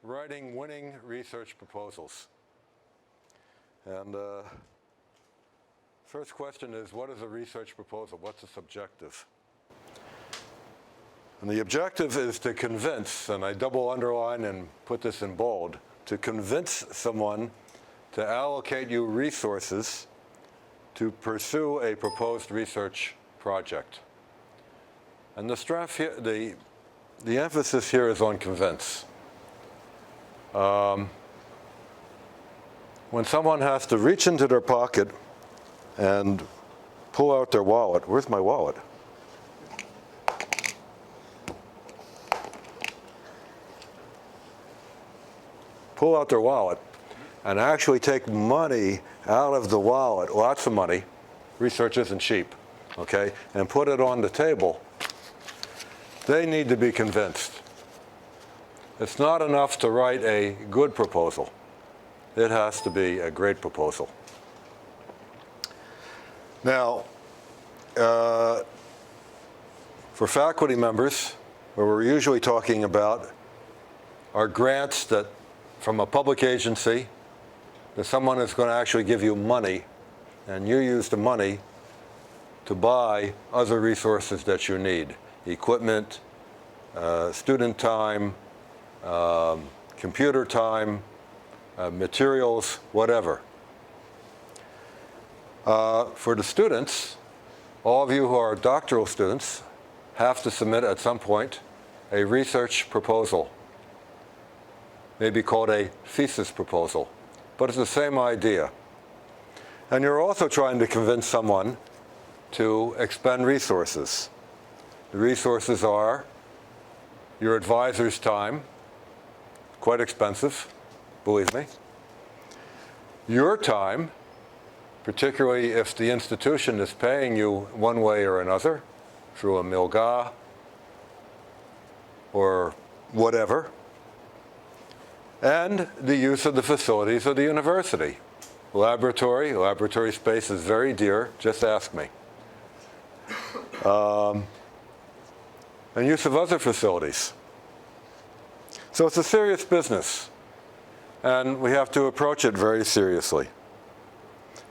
writing winning research proposals. And first question is, what is a research proposal? What's its objective? And the objective is to convince, and I double underline and put this in bold, to convince someone to allocate you resources to pursue a proposed research project. And the emphasis here is on convince. When someone has to reach into their pocket and pull out their wallet, where's my wallet? Pull out their wallet and actually take money out of the wallet, lots of money, research isn't cheap, okay, and put it on the table, they need to be convinced. It's not enough to write a good proposal. It has to be a great proposal. Now, for faculty members, what we're usually talking about are grants that from a public agency that someone is going to actually give you money, and you use the money to buy other resources that you need, equipment, student time, computer time, materials, whatever. For the students, all of you who are doctoral students have to submit at some point a research proposal. Maybe called a thesis proposal, but it's the same idea. And you're also trying to convince someone to expend resources. The resources are your advisor's time, quite expensive, believe me. Your time, particularly if the institution is paying you one way or another, through a milga or whatever, and the use of the facilities of the university. Laboratory space is very dear, just ask me. And use of other facilities. So it's a serious business, and we have to approach it very seriously.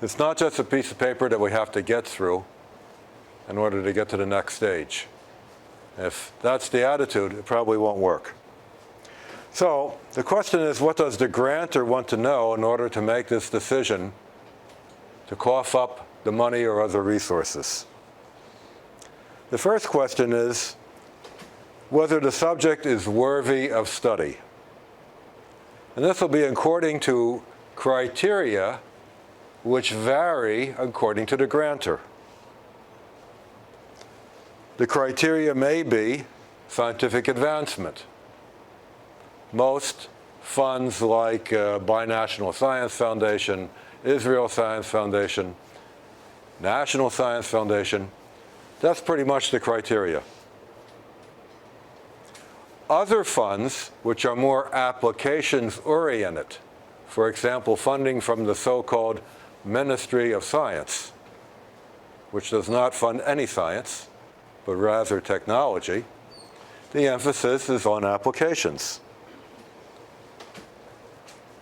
It's not just a piece of paper that we have to get through in order to get to the next stage. If that's the attitude, it probably won't work. So the question is, what does the grantor want to know in order to make this decision to cough up the money or other resources? The first question is whether the subject is worthy of study. And this will be according to criteria which vary according to the grantor. The criteria may be scientific advancement. Most funds like Binational Science Foundation, Israel Science Foundation, National Science Foundation, that's pretty much the criteria. Other funds, which are more applications-oriented, for example, funding from the so-called Ministry of Science, which does not fund any science, but rather technology, the emphasis is on applications.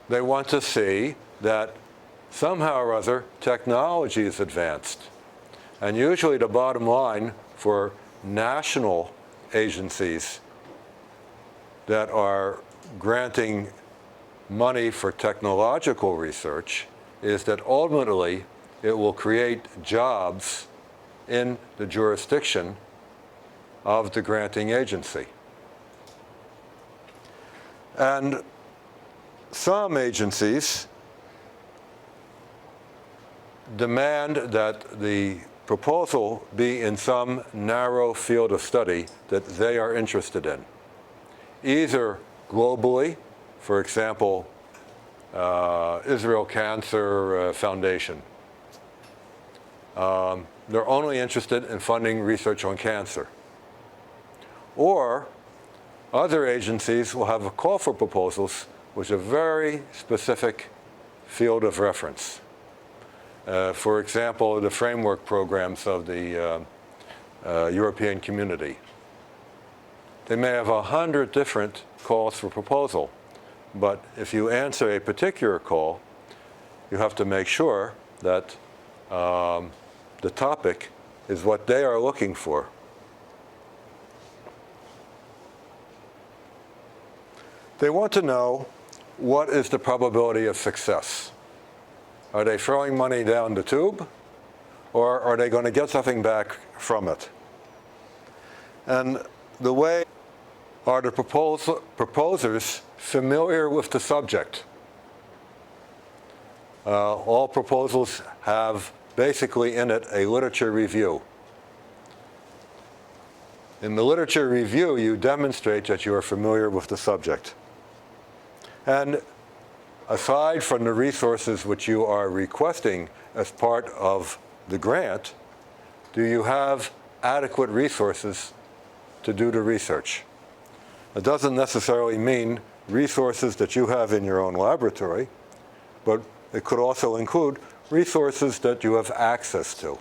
They want to see that somehow or other technology is advanced. And usually the bottom line for national agencies that are granting money for technological research is that ultimately it will create jobs in the jurisdiction of the granting agency. And some agencies demand that the proposal be in some narrow field of study that they are interested in, either globally, for example, Israel Cancer Foundation. They're only interested in funding research on cancer. Or other agencies will have a call for proposals which are very specific field of reference. For example, the framework programs of the European Community. They may have 100 different calls for proposal, But if you answer a particular call, you have to make sure that the topic is what they are looking for. They want to know, what is the probability of success? Are they throwing money down the tube, or are they going to get something back from it? And the way are the proposers familiar with the subject? All proposals have basically in it a literature review. In the literature review, you demonstrate that you are familiar with the subject. And aside from the resources which you are requesting as part of the grant, do you have adequate resources to do the research? It doesn't necessarily mean resources that you have in your own laboratory, but it could also include resources that you have access to.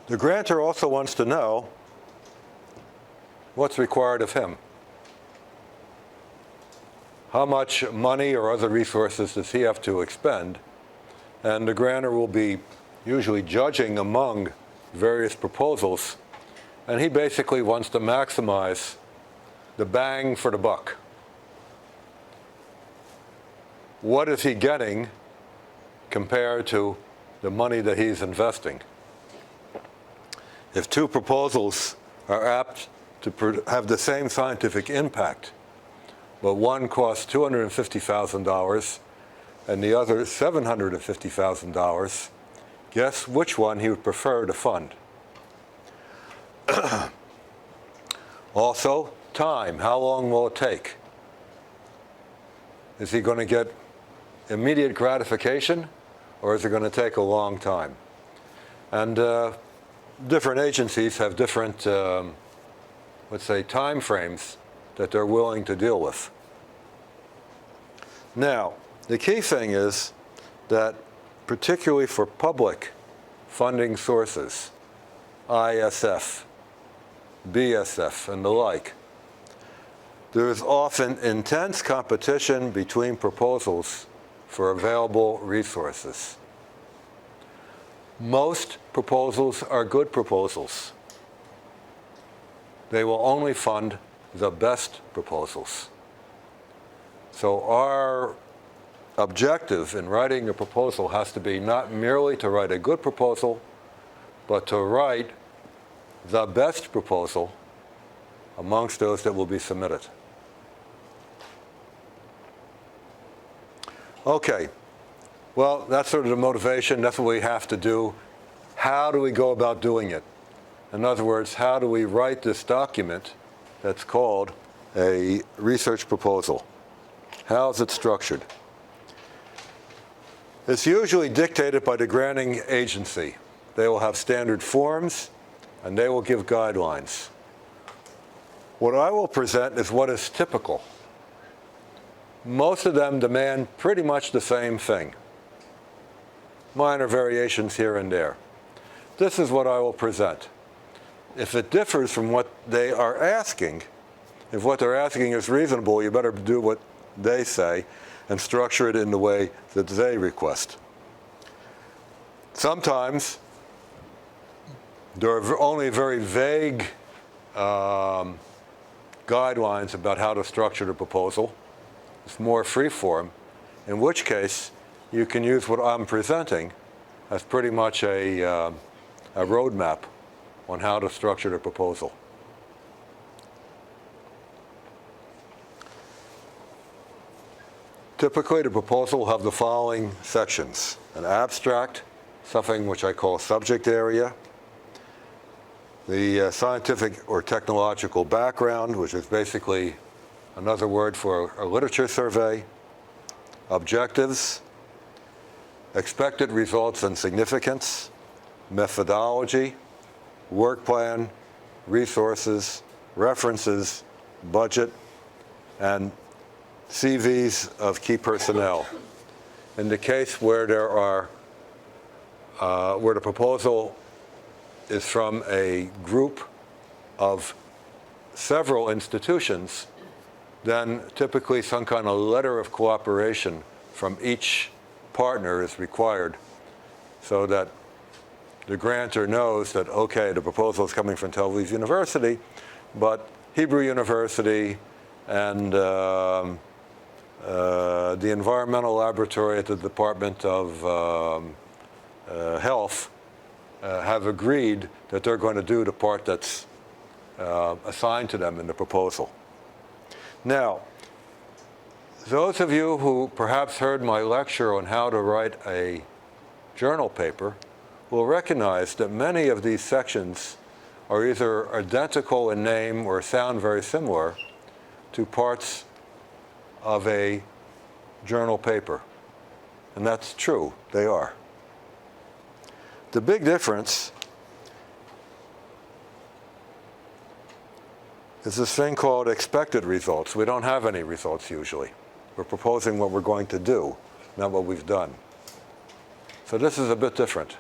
The grantor also wants to know what's required of him. How much money or other resources does he have to expend? And the grantor will be usually judging among various proposals, and he basically wants to maximize the bang for the buck. What is he getting compared to the money that he's investing? If two proposals are apt to have the same scientific impact, but one costs $250,000 and the other $750,000, guess which one he would prefer to fund? Also, time. How long will it take? Is he going to get immediate gratification, or is it going to take a long time? And different agencies have different, let's say, time frames that they're willing to deal with. Now, the key thing is that, particularly for public funding sources, ISF, BSF, and the like, there is often intense competition between proposals for available resources. Most proposals are good proposals. They will only fund the best proposals. So our objective in writing a proposal has to be not merely to write a good proposal, but to write the best proposal amongst those that will be submitted. Okay, well, that's sort of the motivation. That's what we have to do. How do we go about doing it? In other words, how do we write this document that's called a research proposal? How is it structured? It's usually dictated by the granting agency. They will have standard forms, and they will give guidelines. What I will present is what is typical. Most of them demand pretty much the same thing. Minor variations here and there. This is what I will present. If it differs from what they are asking, if what they're asking is reasonable, you better do what they say and structure it in the way that they request. Sometimes there are only very vague guidelines about how to structure the proposal. It's more free-form, in which case you can use what I'm presenting as pretty much a roadmap on how to structure the proposal. Typically, the proposal will have the following sections: an abstract, something which I call subject area, the scientific or technological background, which is basically another word for a literature survey, objectives, expected results and significance, methodology, work plan, resources, references, budget, and CVs of key personnel. In the case where there are where the proposal is from a group of several institutions, then typically some kind of letter of cooperation from each partner is required so that the grantor knows that, okay, the proposal is coming from Tel Aviv University, but Hebrew University and the environmental laboratory at the Department of Health have agreed that they're going to do the part that's assigned to them in the proposal. Now, those of you who perhaps heard my lecture on how to write a journal paper will recognize that many of these sections are either identical in name or sound very similar to parts of a journal paper. And that's true, they are. The big difference is this thing called expected results. We don't have any results usually. We're proposing what we're going to do, not what we've done. So this is a bit different.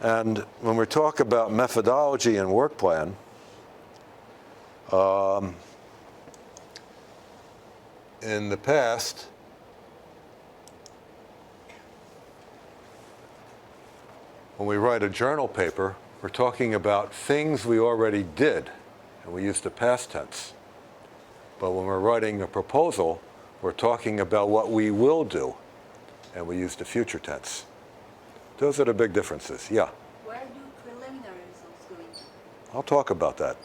And when we talk about methodology and work plan, in the past, when we write a journal paper, we're talking about things we already did, and we use the past tense. But when we're writing a proposal, we're talking about what we will do, and we use the future tense. Those are the big differences. Yeah? Where do preliminary results go into? I'll talk about that.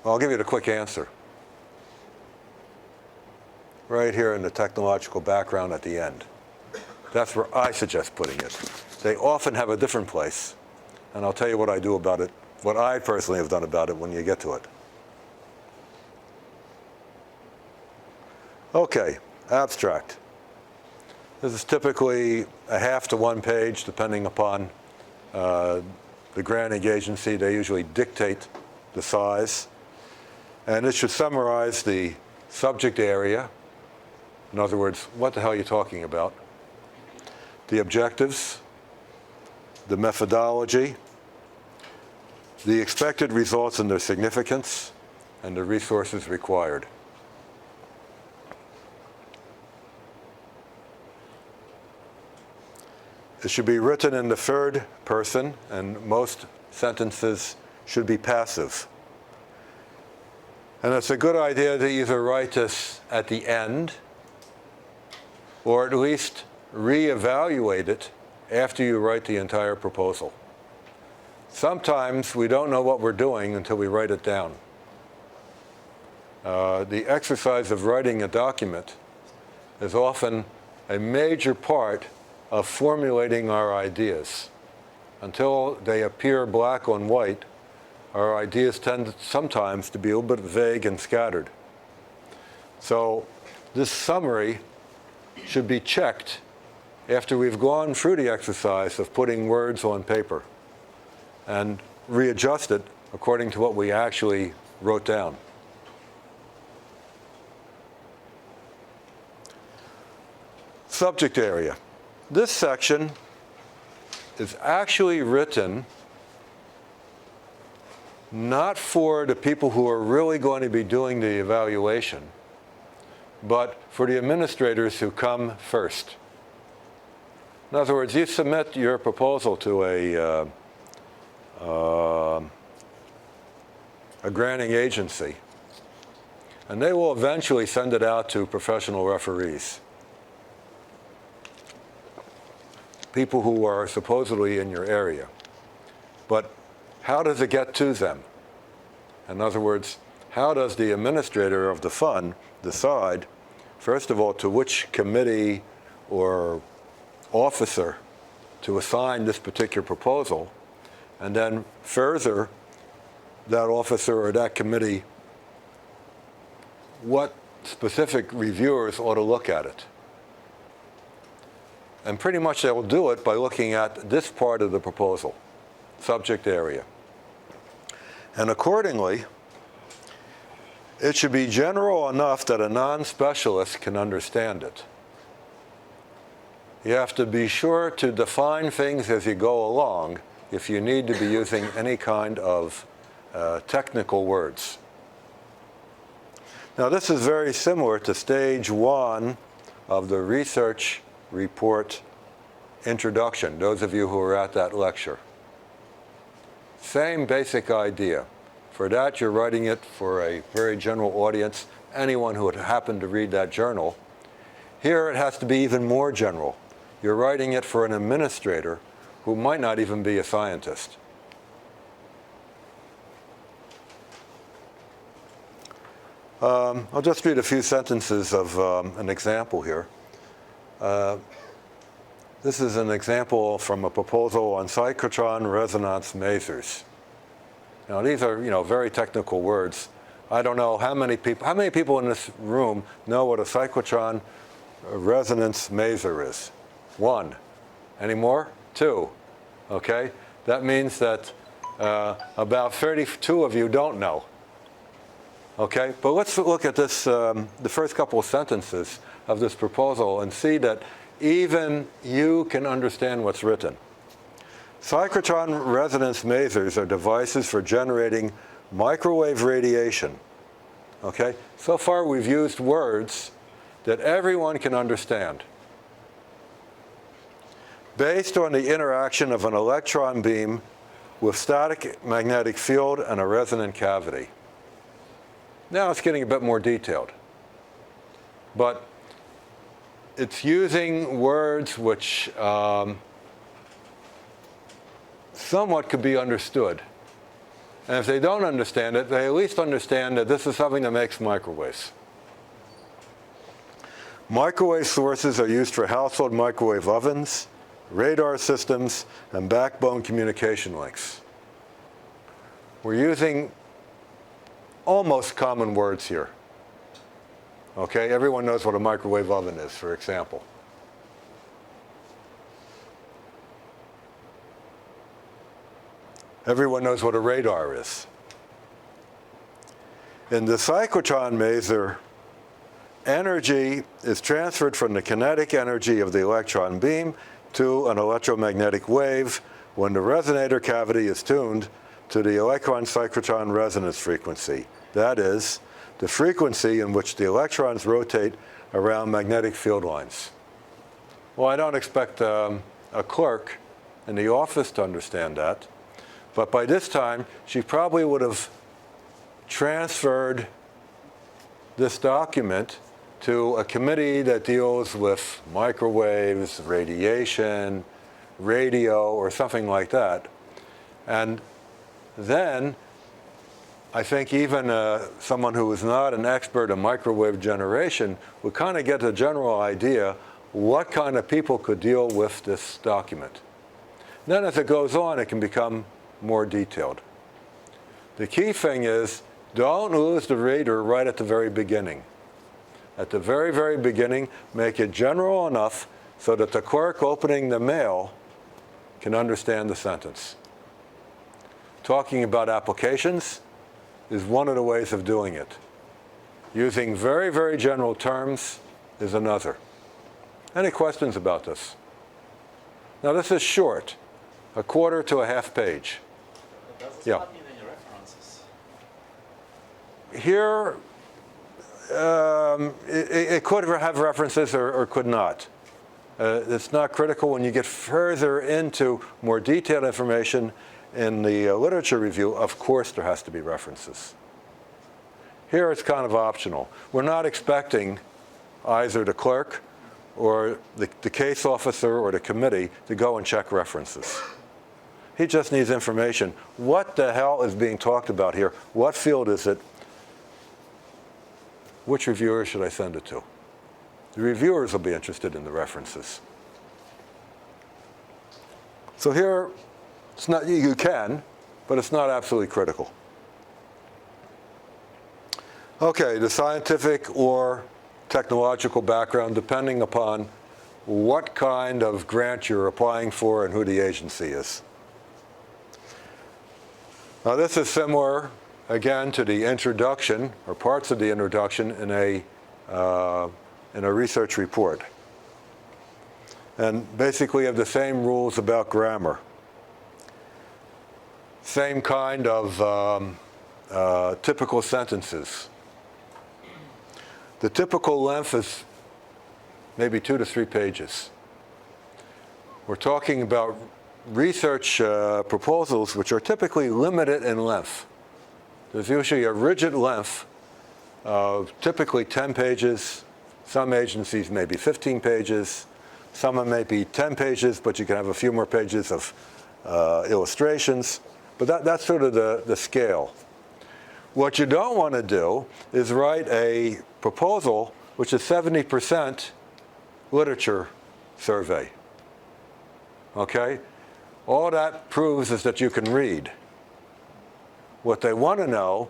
I'll give you the quick answer. Right here in the technological background at the end. That's where I suggest putting it. They often have a different place, and I'll tell you what I do about it, what I personally have done about it when you get to it. Okay, abstract. This is typically a half to 1 page, depending upon the granting agency. They usually dictate the size. And it should summarize the subject area. In other words, what the hell are you talking about? The objectives, the methodology, the expected results and their significance, and the resources required. It should be written in the third person, and most sentences should be passive. And it's a good idea to either write this at the end, or at least reevaluate it after you write the entire proposal. Sometimes we don't know what we're doing until we write it down. The exercise of writing a document is often a major part of formulating our ideas. Until they appear black on white, our ideas tend sometimes to be a little bit vague and scattered. So this summary should be checked after we've gone through the exercise of putting words on paper and readjust it according to what we actually wrote down. Subject area. This section is actually written not for the people who are really going to be doing the evaluation, but for the administrators who come first. In other words, you submit your proposal to a granting agency, and they will eventually send it out to professional referees, people who are supposedly in your area. But how does it get to them? In other words, how does the administrator of the fund decide, first of all, to which committee or officer to assign this particular proposal, and then further, that officer or that committee, what specific reviewers ought to look at it? And pretty much they will do it by looking at this part of the proposal, subject area. And accordingly, it should be general enough that a non-specialist can understand it. You have to be sure to define things as you go along if you need to be using any kind of technical words. Now this is very similar to stage 1 of the research report introduction, those of you who were at that lecture. Same basic idea. For that, you're writing it for a very general audience, anyone who would happen to read that journal. Here it has to be even more general. You're writing it for an administrator who might not even be a scientist. I'll just read a few sentences of an example here. This is an example from a proposal on cyclotron resonance masers. Now these are, very technical words. I don't know how many people in this room know what a cyclotron resonance maser is? 1. Any more? 2. Okay? That means that about 32 of you don't know. Okay? But let's look at this, the first couple of sentences of this proposal and see that even you can understand what's written. Cyclotron resonance masers are devices for generating microwave radiation. Okay? So far we've used words that everyone can understand. Based on the interaction of an electron beam with static magnetic field and a resonant cavity. Now it's getting a bit more detailed. But it's using words which somewhat could be understood. And if they don't understand it, they at least understand that this is something that makes microwaves. Microwave sources are used for household microwave ovens, radar systems, and backbone communication links. We're using almost common words here. Okay, everyone knows what a microwave oven is, for example. Everyone knows what a radar is. In the cyclotron maser, energy is transferred from the kinetic energy of the electron beam to an electromagnetic wave when the resonator cavity is tuned to the electron cyclotron resonance frequency. That is, the frequency in which the electrons rotate around magnetic field lines. Well, I don't expect a clerk in the office to understand that, but by this time, she probably would have transferred this document to a committee that deals with microwaves, radiation, radio, or something like that. And then I think even someone who is not an expert in microwave generation would kind of get a general idea what kind of people could deal with this document. Then as it goes on, it can become more detailed. The key thing is, don't lose the reader right at the very beginning. At the very, very beginning, make it general enough so that the clerk opening the mail can understand the sentence. Talking about applications is one of the ways of doing it. Using very, very general terms is another. Any questions about this? Now this is short, a quarter to a half page. Does this Yeah. not need any references? Here, it could have references or could not. It's not critical. When you get further into more detailed information in the literature review, of course there has to be references. Here it's kind of optional. We're not expecting either the clerk or the case officer or the committee to go and check references. He just needs information. What the hell is being talked about here? What field is it? Which reviewer should I send it to? The reviewers will be interested in the references. So here, it's not, you can, but it's not absolutely critical. Okay, the scientific or technological background, depending upon what kind of grant you're applying for and who the agency is. Now this is similar, again, to the introduction, or parts of the introduction in a research report. and basically have the same rules about grammar. Same kind of typical sentences. The typical length is maybe 2 to 3 pages. We're talking about research proposals which are typically limited in length. There's usually a rigid length of typically 10 pages. Some agencies may be 15 pages. Some may be 10 pages, but you can have a few more pages of illustrations. But that's sort of the scale. What you don't want to do is write a proposal which is 70% literature survey. Okay? All that proves is that you can read. What they want to know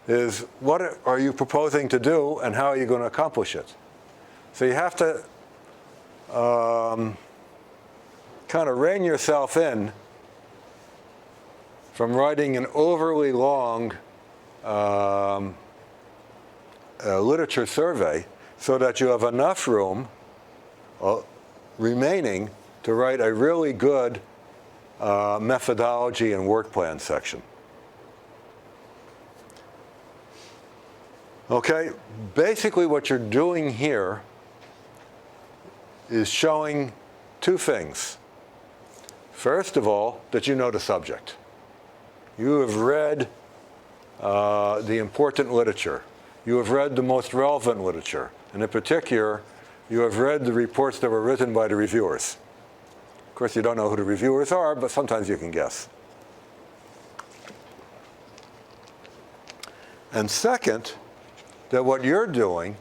is what are you proposing to do and how are you going to accomplish it? So you have to kind of rein yourself in from writing an overly long literature survey so that you have enough room remaining to write a really good methodology and work plan section. Okay, basically what you're doing here is showing 2 things. First of all, that you know the subject. You have read the important literature. You have read the most relevant literature. And in particular, you have read the reports that were written by the reviewers. Of course, you don't know who the reviewers are, but sometimes you can guess. And second, that what you're doing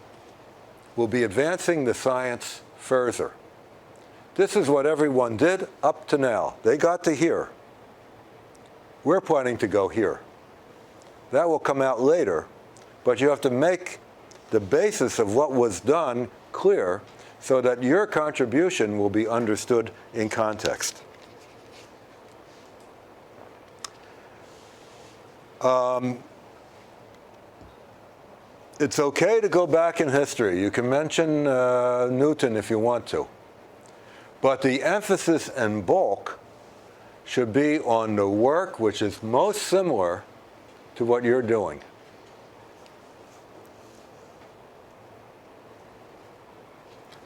will be advancing the science further. This is what everyone did up to now. They got to here. We're planning to go here. That will come out later, but you have to make the basis of what was done clear so that your contribution will be understood in context. It's okay to go back in history. You can mention Newton if you want to. But the emphasis and bulk should be on the work which is most similar to what you're doing.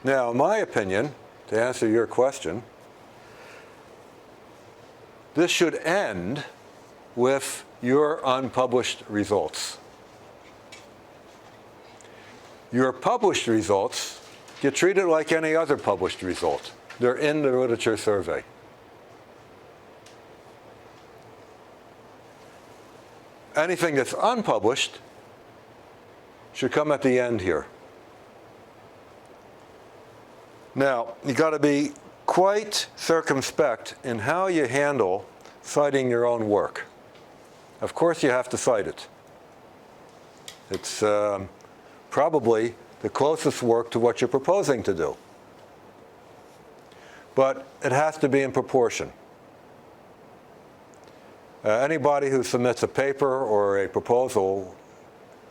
Now, in my opinion, to answer your question, this should end with your unpublished results. Your published results get treated like any other published result. They're in the literature survey. Anything that's unpublished should come at the end here. Now, you've got to be quite circumspect in how you handle citing your own work. Of course, you have to cite it. It's probably the closest work to what you're proposing to do. But it has to be in proportion. Anybody who submits a paper or a proposal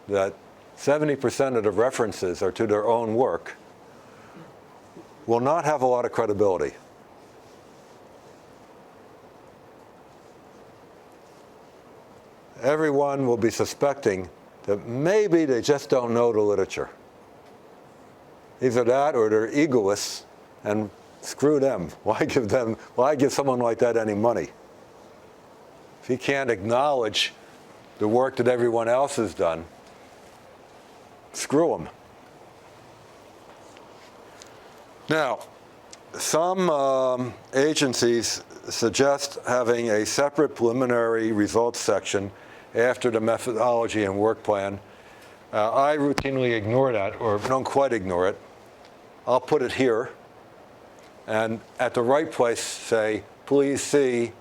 that 70% of the references are to their own work will not have a lot of credibility. Everyone will be suspecting that maybe they just don't know the literature. Either that or they're egoists, and screw them. Why give someone like that any money? If he can't acknowledge the work that everyone else has done, screw him. Now, some agencies suggest having a separate preliminary results section after the methodology and work plan. I routinely ignore that, or don't quite ignore it. I'll put it here, and at the right place say, please see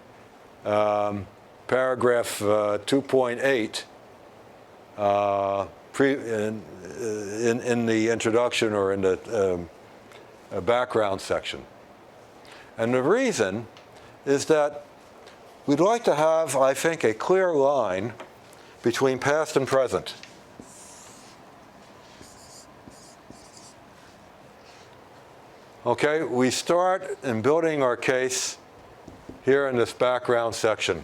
paragraph 2.8 in the introduction or in the background section. And the reason is that we'd like to have, I think, a clear line between past and present. Okay, we start in building our case here in this background section.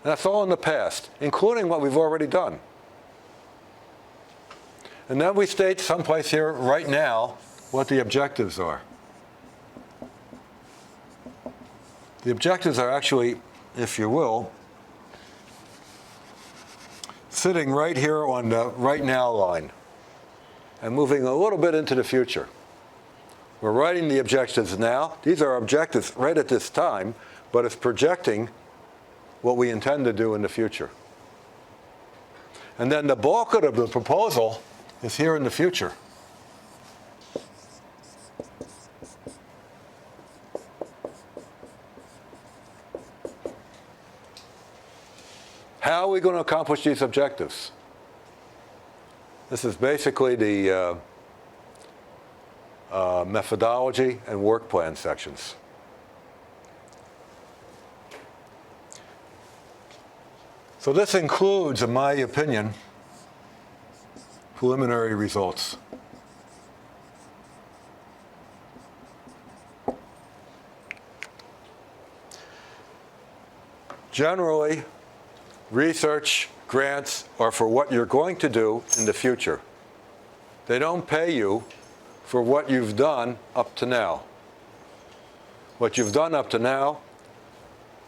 That's all in the past, including what we've already done. And then we state someplace here right now what the objectives are. The objectives are actually, if you will, sitting right here on the right now line and moving a little bit into the future. We're writing the objectives now. These are objectives right at this time, but it's projecting what we intend to do in the future. And then the bulk of the proposal is here in the future. How are we going to accomplish these objectives? This is basically the methodology and work plan sections. So this includes, in my opinion, preliminary results. Generally, research grants are for what you're going to do in the future. They don't pay you for what you've done up to now. What you've done up to now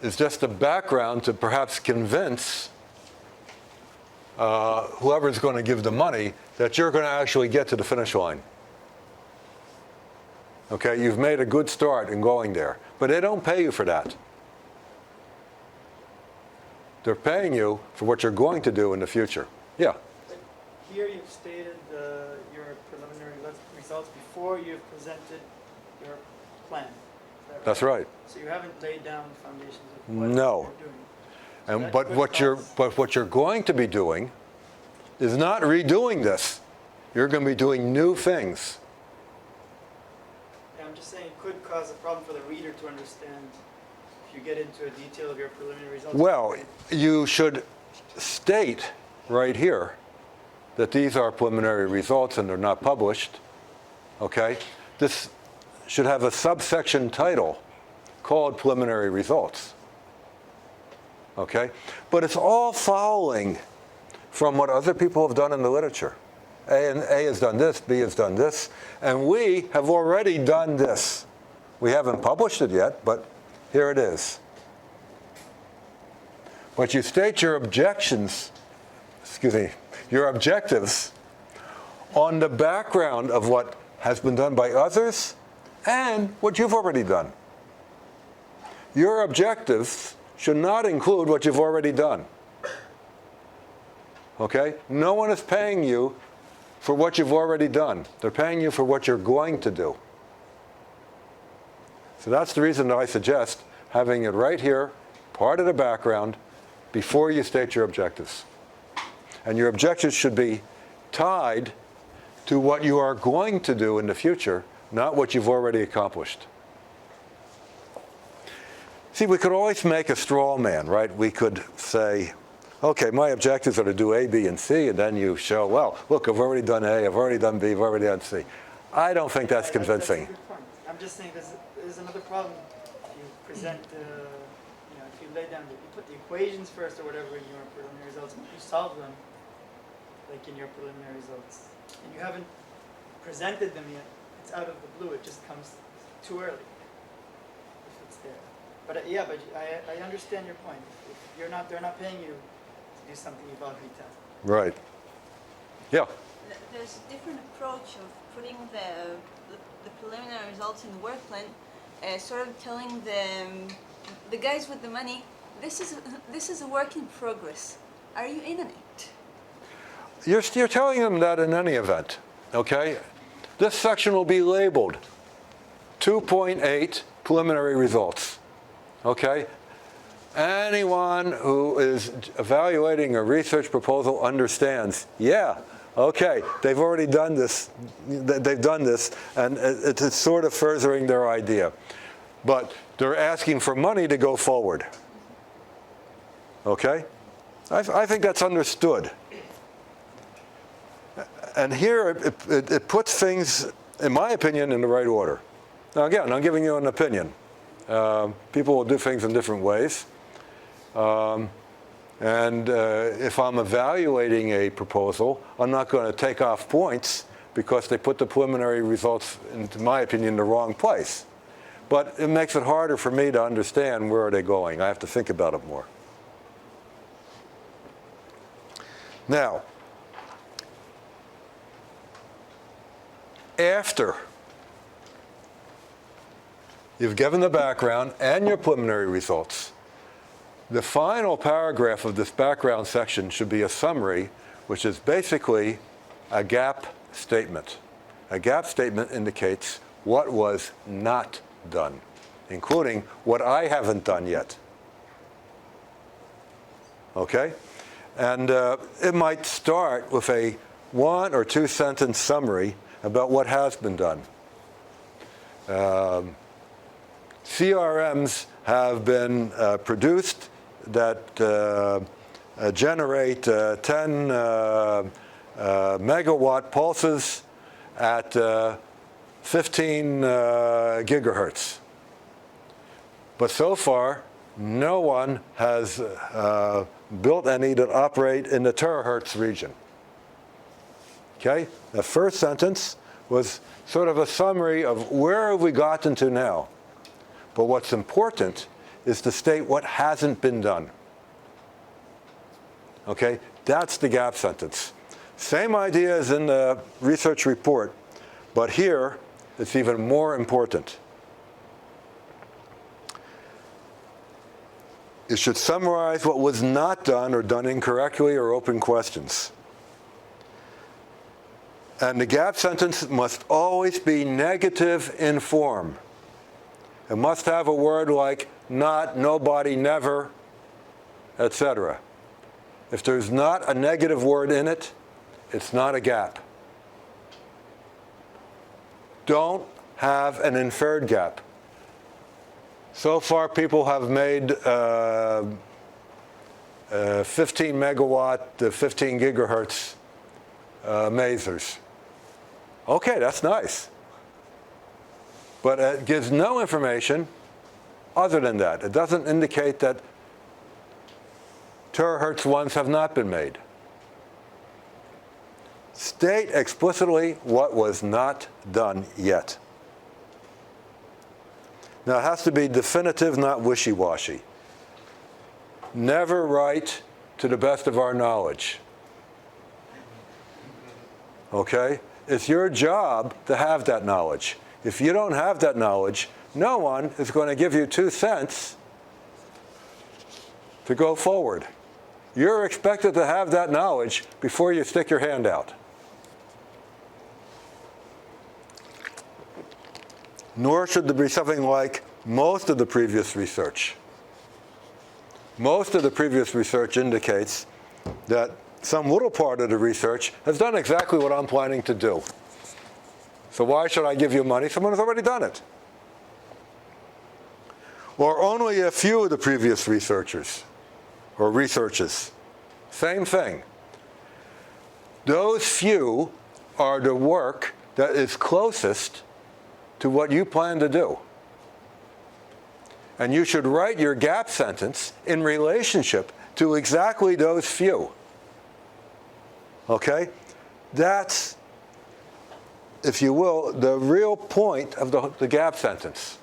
is just a background to perhaps convince whoever's going to give the money that you're going to actually get to the finish line. Okay, you've made a good start in going there, but they don't pay you for that. They're paying you for what you're going to do in the future. Yeah. But here you've stated your preliminary results before you've presented your plan. Is that right? That's right. So you haven't laid down the foundations of what No. you're doing. And but what you're going to be doing is not redoing this. You're going to be doing new things. Yeah, I'm just saying it could cause a problem for the reader to understand if you get into a detail of your preliminary results. Well, you should state right here that these are preliminary results and they're not published. Okay? This should have a subsection title called preliminary results. Okay? But it's all following from what other people have done in the literature. A has done this, B has done this, and we have already done this. We haven't published it yet, but here it is. But you state your objectives on the background of what has been done by others and what you've already done. Your objectives should not include what you've already done. Okay? No one is paying you for what you've already done. They're paying you for what you're going to do. So that's the reason that I suggest having it right here, part of the background, before you state your objectives. And your objectives should be tied to what you are going to do in the future, not what you've already accomplished. See, we could always make a straw man, right? We could say, okay, my objectives are to do A, B, and C, and then you show, well, look, I've already done A, I've already done B, I've already done C. I don't think that's convincing. That's a good point. I'm just saying there's another problem. If you present, if you lay down, you put the equations first or whatever in your preliminary results, and you solve them, like in your preliminary results, and you haven't presented them yet, it's out of the blue. It just comes too early if it's there. But but I understand your point. If they're not paying you to do something you've already done. Right. Yeah. There's a different approach of putting the preliminary results in the work plan, sort of telling the guys with the money, this is a work in progress. Are you in on it? You're telling them that in any event, okay? This section will be labeled 2.8 preliminary results, okay? Anyone who is evaluating a research proposal understands, yeah, okay, they've already done this, and it's sort of furthering their idea. But they're asking for money to go forward, okay? I think that's understood. And here it puts things, in my opinion, in the right order. Now again, I'm giving you an opinion. People will do things in different ways. If I'm evaluating a proposal, I'm not going to take off points because they put the preliminary results, into my opinion, the wrong place. But it makes it harder for me to understand where are they going. I have to think about it more. Now, after you've given the background and your preliminary results, the final paragraph of this background section should be a summary, which is basically a gap statement. A gap statement indicates what was not done, including what I haven't done yet. Okay? And it might start with a 1 or 2 sentence summary about what has been done. CRMs have been produced that generate 10 megawatt pulses at 15 gigahertz. But so far, no one has built any that operate in the terahertz region. Okay? The first sentence was sort of a summary of where have we gotten to now. But what's important is to state what hasn't been done. Okay? That's the gap sentence. Same idea as in the research report, but here it's even more important. It should summarize what was not done or done incorrectly or open questions. And the gap sentence must always be negative in form. It must have a word like not, nobody, never, etc. If there's not a negative word in it, it's not a gap. Don't have an inferred gap. So far, people have made 15 megawatt to 15 gigahertz masers. Okay, that's nice. But it gives no information other than that. It doesn't indicate that terahertz ones have not been made. State explicitly what was not done yet. Now, it has to be definitive, not wishy-washy. Never write to the best of our knowledge. Okay? It's your job to have that knowledge. If you don't have that knowledge, no one is going to give you 2 cents to go forward. You're expected to have that knowledge before you stick your hand out. Nor should there be something like most of the previous research. Most of the previous research indicates that some little part of the research has done exactly what I'm planning to do. So why should I give you money? Someone has already done it. Or only a few of the previous researchers or researches. Same thing. Those few are the work that is closest to what you plan to do. And you should write your gap sentence in relationship to exactly those few. Okay? That's, if you will, the real point of the gap sentence,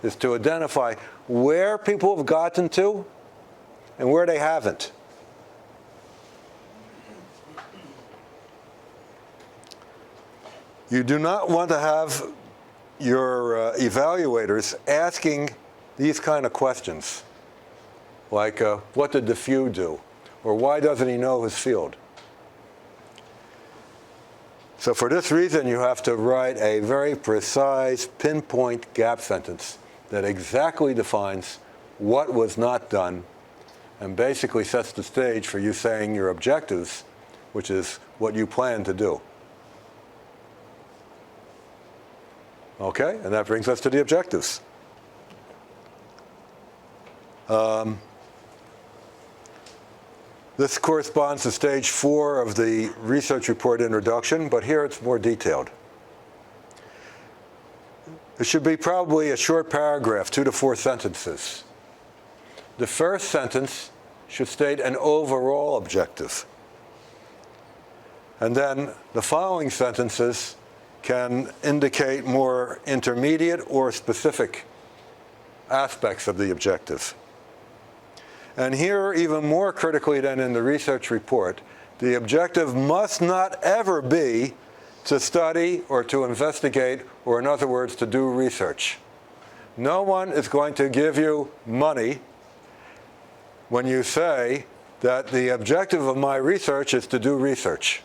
is to identify where people have gotten to and where they haven't. You do not want to have your evaluators asking these kind of questions, like what did the few do? Or why doesn't he know his field? So for this reason, you have to write a very precise, pinpoint gap sentence that exactly defines what was not done and basically sets the stage for you saying your objectives, which is what you plan to do. Okay, and that brings us to the objectives. This corresponds to stage 4 of the research report introduction, but here it's more detailed. It should be probably a short paragraph, 2 to 4 sentences. The first sentence should state an overall objective. And then the following sentences can indicate more intermediate or specific aspects of the objective. And here, even more critically than in the research report, the objective must not ever be to study or to investigate, or in other words, to do research. No one is going to give you money when you say that the objective of my research is to do research.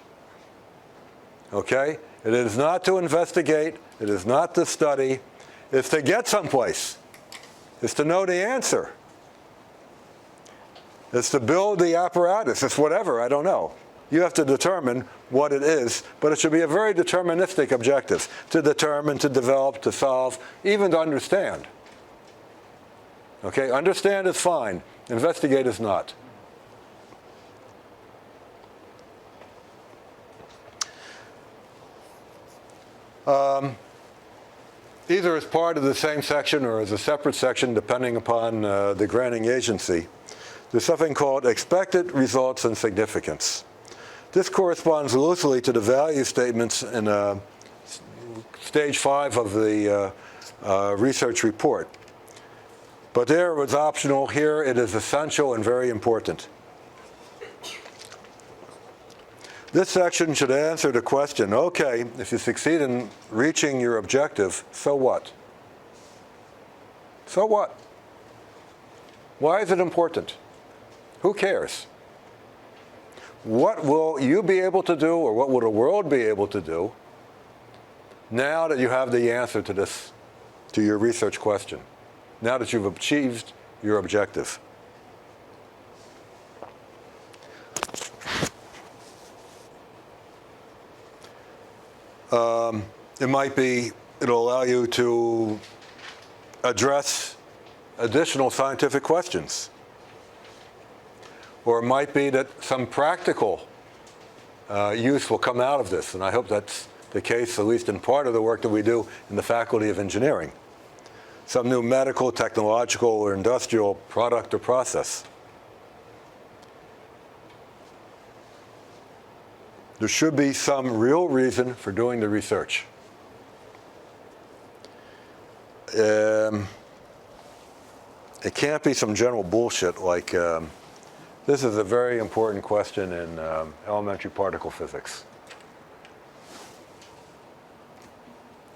Okay? It is not to investigate. It is not to study. It's to get someplace. It's to know the answer. It's to build the apparatus. It's whatever, I don't know. You have to determine what it is, but it should be a very deterministic objective, to determine, to develop, to solve, even to understand. Okay? Understand is fine. Investigate is not. Either as part of the same section or as a separate section, depending upon the granting agency, there's something called expected results and significance. This corresponds loosely to the value statements in stage 5 of the research report. But there it was optional. Here it is essential and very important. This section should answer the question, okay, if you succeed in reaching your objective, so what? So what? Why is it important? Who cares? What will you be able to do, or what will the world be able to do now that you have the answer to this, to your research question? Now that you've achieved your objective. It might be, it'll allow you to address additional scientific questions. Or it might be that some practical use will come out of this, and I hope that's the case, at least in part of the work that we do in the Faculty of Engineering. Some new medical, technological, or industrial product or process. There should be some real reason for doing the research. It can't be some general bullshit like, this is a very important question in elementary particle physics.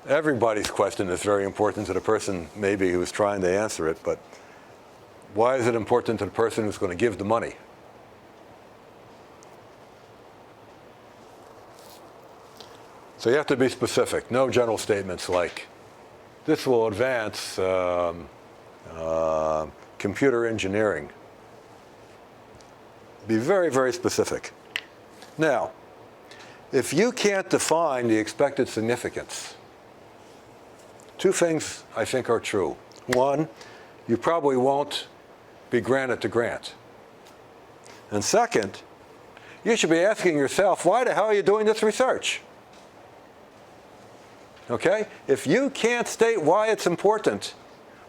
Everybody's question is very important to the person maybe who's trying to answer it, but why is it important to the person who's going to give the money? So you have to be specific. No general statements like, this will advance computer engineering. Be very, very specific. Now, if you can't define the expected significance, two things I think are true. One, you probably won't be granted the grant. And second, you should be asking yourself, why the hell are you doing this research? Okay? If you can't state why it's important,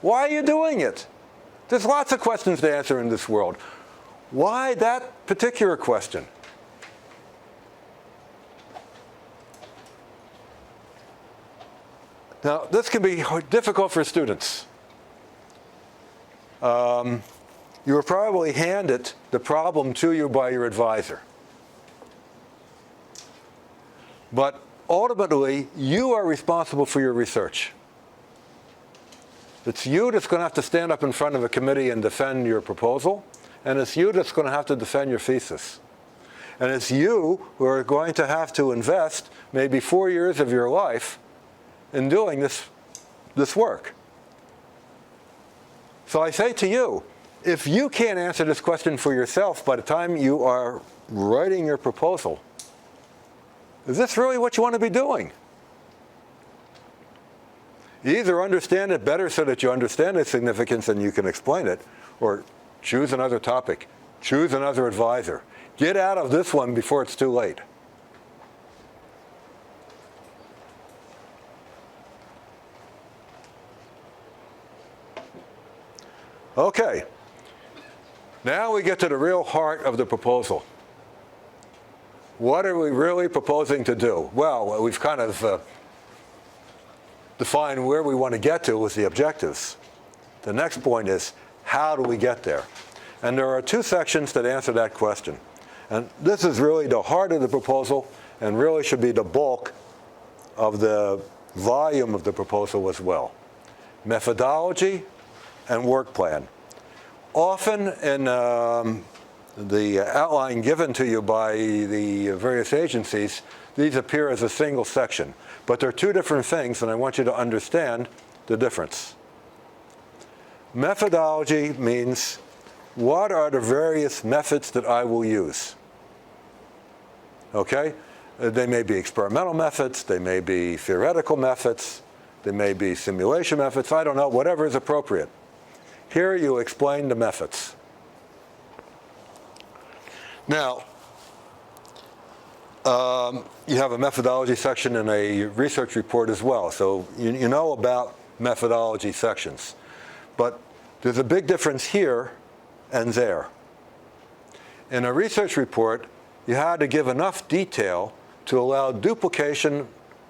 why are you doing it? There's lots of questions to answer in this world. Why that particular question? Now, this can be difficult for students. You were probably handed the problem to you by your advisor. But ultimately, you are responsible for your research. It's you that's going to have to stand up in front of a committee and defend your proposal, and it's you that's going to have to defend your thesis. And it's you who are going to have to invest maybe 4 years of your life in doing this work. So I say to you, if you can't answer this question for yourself by the time you are writing your proposal, is this really what you want to be doing? You either understand it better so that you understand its significance and you can explain it, or choose another topic, choose another advisor. Get out of this one before it's too late. Okay. Now we get to the real heart of the proposal. What are we really proposing to do? Well, we've kind of defined where we want to get to with the objectives. The next point is, how do we get there? And there are two sections that answer that question. And this is really the heart of the proposal and really should be the bulk of the volume of the proposal as well. Methodology and work plan. Often in the outline given to you by the various agencies, these appear as a single section. But they're two different things, and I want you to understand the difference. Methodology means, what are the various methods that I will use? Okay? They may be experimental methods, they may be theoretical methods, they may be simulation methods, I don't know, whatever is appropriate. Here you explain the methods. Now, you have a methodology section in a research report as well, so you know about methodology sections. But there's a big difference here and there. In a research report, you had to give enough detail to allow duplication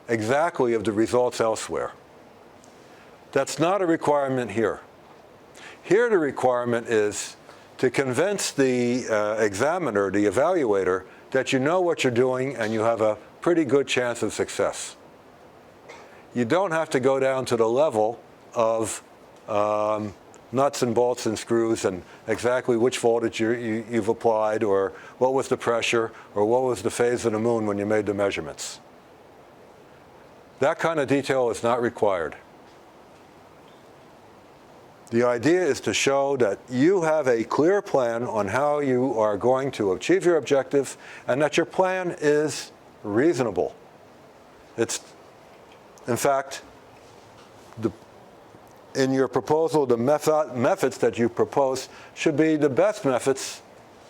exactly of the results elsewhere. That's not a requirement here. Here the requirement is to convince the examiner, the evaluator, that you know what you're doing and you have a pretty good chance of success. You don't have to go down to the level of nuts and bolts and screws and exactly which voltage you've applied, or what was the pressure, or what was the phase of the moon when you made the measurements. That kind of detail is not required. The idea is to show that you have a clear plan on how you are going to achieve your objective and that your plan is reasonable. It's, in fact, in your proposal, the methods that you propose should be the best methods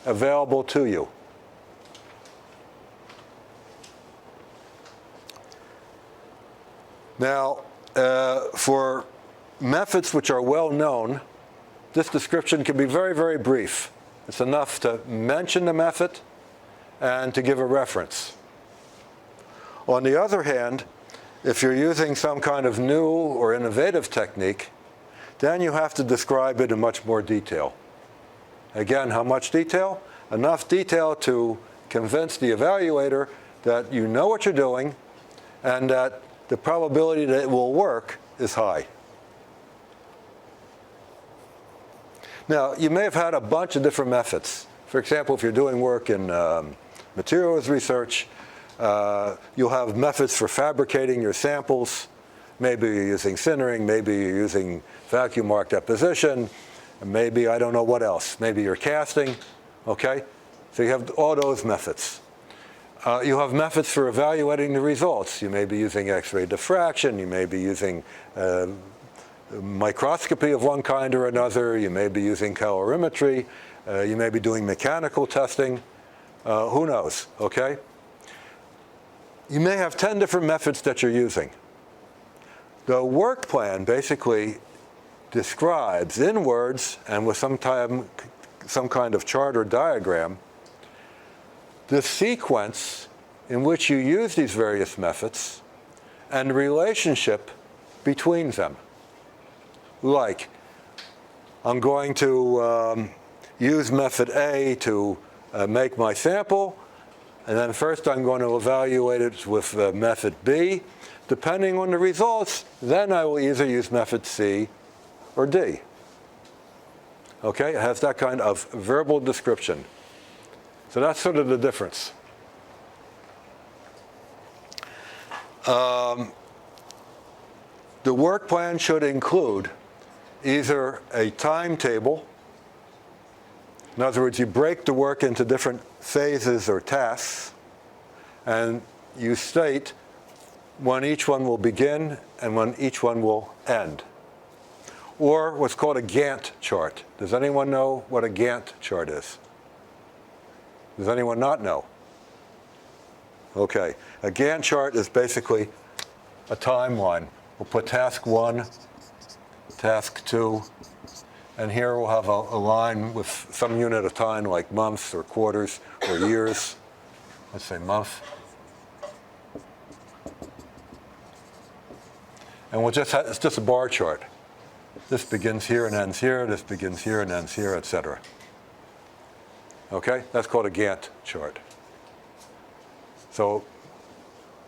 available to you. Now, for methods which are well known, this description can be very, very brief. It's enough to mention the method and to give a reference. On the other hand, if you're using some kind of new or innovative technique, then you have to describe it in much more detail. Again, how much detail? Enough detail to convince the evaluator that you know what you're doing and that the probability that it will work is high. Now, you may have had a bunch of different methods. For example, if you're doing work in materials research, you'll have methods for fabricating your samples. Maybe you're using sintering, maybe you're using vacuum arc deposition, maybe I don't know what else. Maybe you're casting, okay? So you have all those methods. You have methods for evaluating the results. You may be using X-ray diffraction, you may be using microscopy of one kind or another, you may be using calorimetry, you may be doing mechanical testing, who knows, okay? You may have 10 different methods that you're using. The work plan basically describes in words and with some kind of chart or diagram the sequence in which you use these various methods and the relationship between them. Like, I'm going to use method A to make my sample, and then first I'm going to evaluate it with method B. Depending on the results, then I will either use method C or D. Okay, it has that kind of verbal description. So that's sort of the difference. The work plan should include either a timetable. In other words, you break the work into different phases or tasks, and you state when each one will begin and when each one will end. Or what's called a Gantt chart. Does anyone know what a Gantt chart is? Does anyone not know? Okay, a Gantt chart is basically a timeline. We'll put task 1, task 2, and here we'll have a line with some unit of time like months or quarters or years. Let's say month. And we'll just it's just a bar chart. This begins here and ends here, this begins here and ends here, etc. Okay, that's called a Gantt chart. So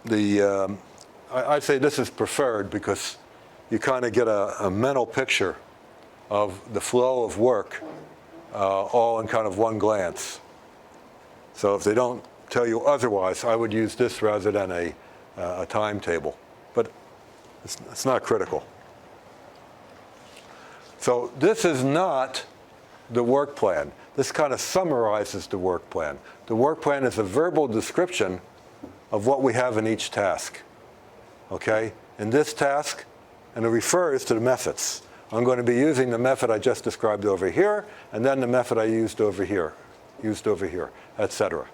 I'd say this is preferred because you kind of get a mental picture of the flow of work all in kind of one glance. So if they don't tell you otherwise, I would use this rather than a timetable. But it's not critical. So this is not the work plan. This kind of summarizes the work plan. The work plan is a verbal description of what we have in each task. Okay? In this task, and it refers to the methods. I'm going to be using the method I just described over here, and then the method I used over here, etc.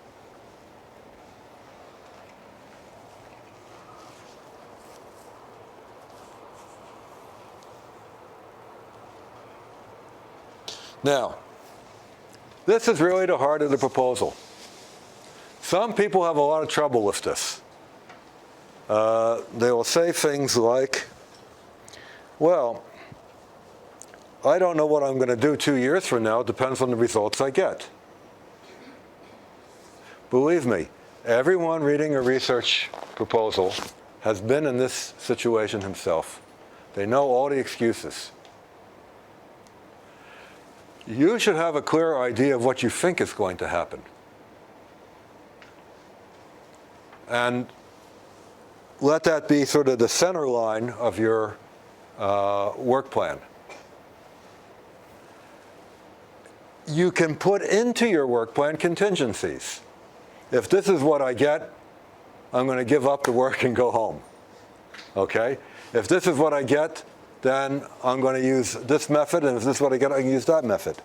Now, this is really the heart of the proposal. Some people have a lot of trouble with this. They will say things like, well, I don't know what I'm going to do 2 years from now. It depends on the results I get. Believe me, everyone reading a research proposal has been in this situation himself. They know all the excuses. You should have a clear idea of what you think is going to happen. And let that be sort of the center line of your work plan. You can put into your work plan contingencies. If this is what I get, I'm going to give up the work and go home. Okay? If this is what I get, then I'm going to use this method, and if this is what I get, I can use that method.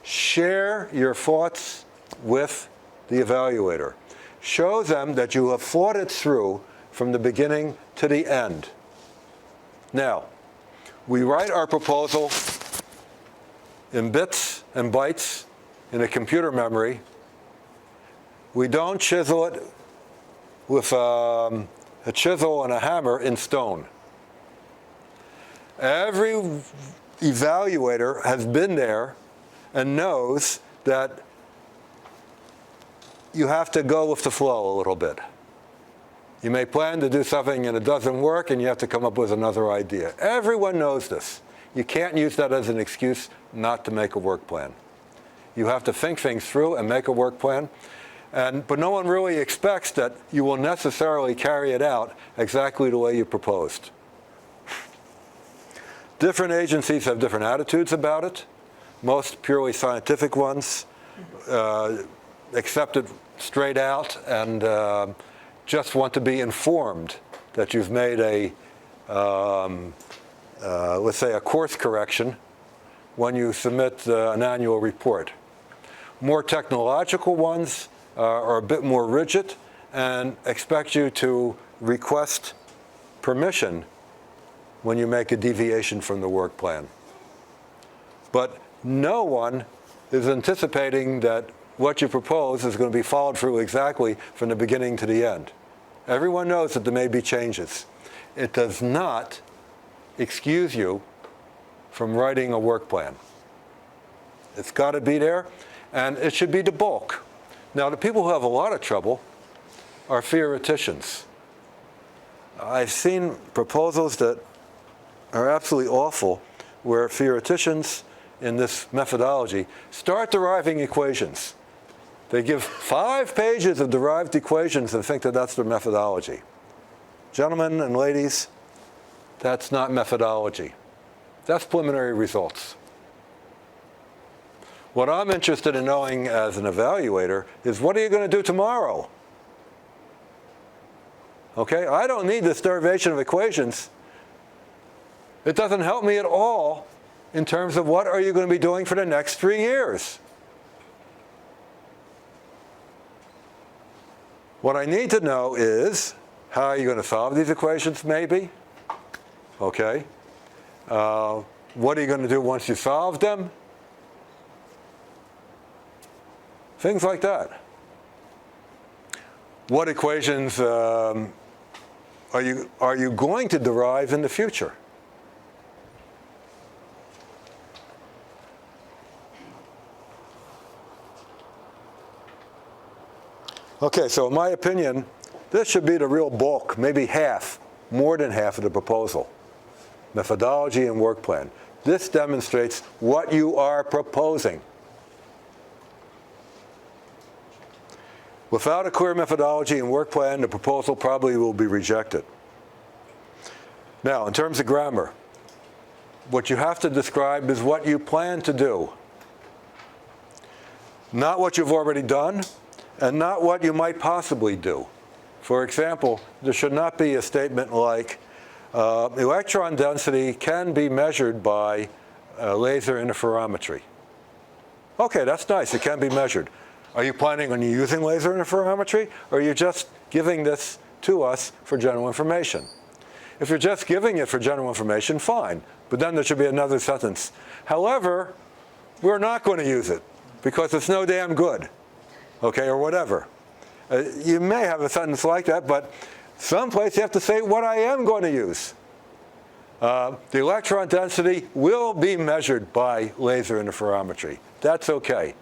Share your thoughts with the evaluator. Show them that you have thought it through from the beginning to the end. Now, we write our proposal in bits and bytes in a computer memory. We don't chisel it with a chisel and a hammer in stone. Every evaluator has been there and knows that you have to go with the flow a little bit. You may plan to do something and it doesn't work and you have to come up with another idea. Everyone knows this. You can't use that as an excuse not to make a work plan. You have to think things through and make a work plan. But no one really expects that you will necessarily carry it out exactly the way you proposed. Different agencies have different attitudes about it. Most purely scientific ones accept it straight out and just want to be informed that you've made let's say, a course correction when you submit an annual report. More technological ones are a bit more rigid and expect you to request permission when you make a deviation from the work plan. But no one is anticipating that what you propose is going to be followed through exactly from the beginning to the end. Everyone knows that there may be changes. It does not excuse you from writing a work plan. It's got to be there, and it should be the bulk. Now, the people who have a lot of trouble are theoreticians. I've seen proposals that are absolutely awful where theoreticians in this methodology start deriving equations. They give 5 pages of derived equations and think that that's their methodology. Gentlemen and ladies, that's not methodology. That's preliminary results. What I'm interested in knowing as an evaluator is, what are you going to do tomorrow? Okay, I don't need this derivation of equations. It doesn't help me at all in terms of what are you going to be doing for the next 3 years. What I need to know is, how are you going to solve these equations, maybe? Okay. What are you going to do once you solve them? Things like that. What equations are you going to derive in the future? Okay, so in my opinion, this should be the real bulk, maybe half, more than half of the proposal. Methodology and work plan. This demonstrates what you are proposing. Without a clear methodology and work plan, the proposal probably will be rejected. Now, in terms of grammar, what you have to describe is what you plan to do. Not what you've already done, and not what you might possibly do. For example, there should not be a statement like, electron density can be measured by laser interferometry. Okay, that's nice, it can be measured. Are you planning on using laser interferometry, or are you just giving this to us for general information? If you're just giving it for general information, fine, but then there should be another sentence. However, we're not going to use it because it's no damn good, okay, or whatever. You may have a sentence like that, but someplace you have to say what I am going to use. The electron density will be measured by laser interferometry. That's okay.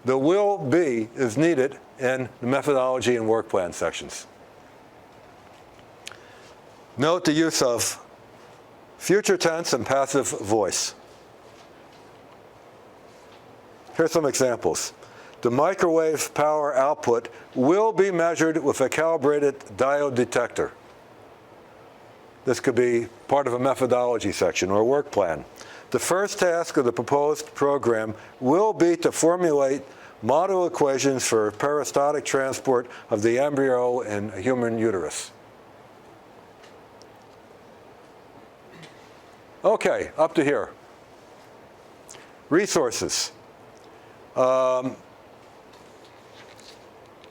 The will be is needed in the methodology and work plan sections. Note the use of future tense and passive voice. Here's some examples. The microwave power output will be measured with a calibrated diode detector. This could be part of a methodology section or a work plan. The first task of the proposed program will be to formulate model equations for peristaltic transport of the embryo in a human uterus. Okay, up to here. Resources.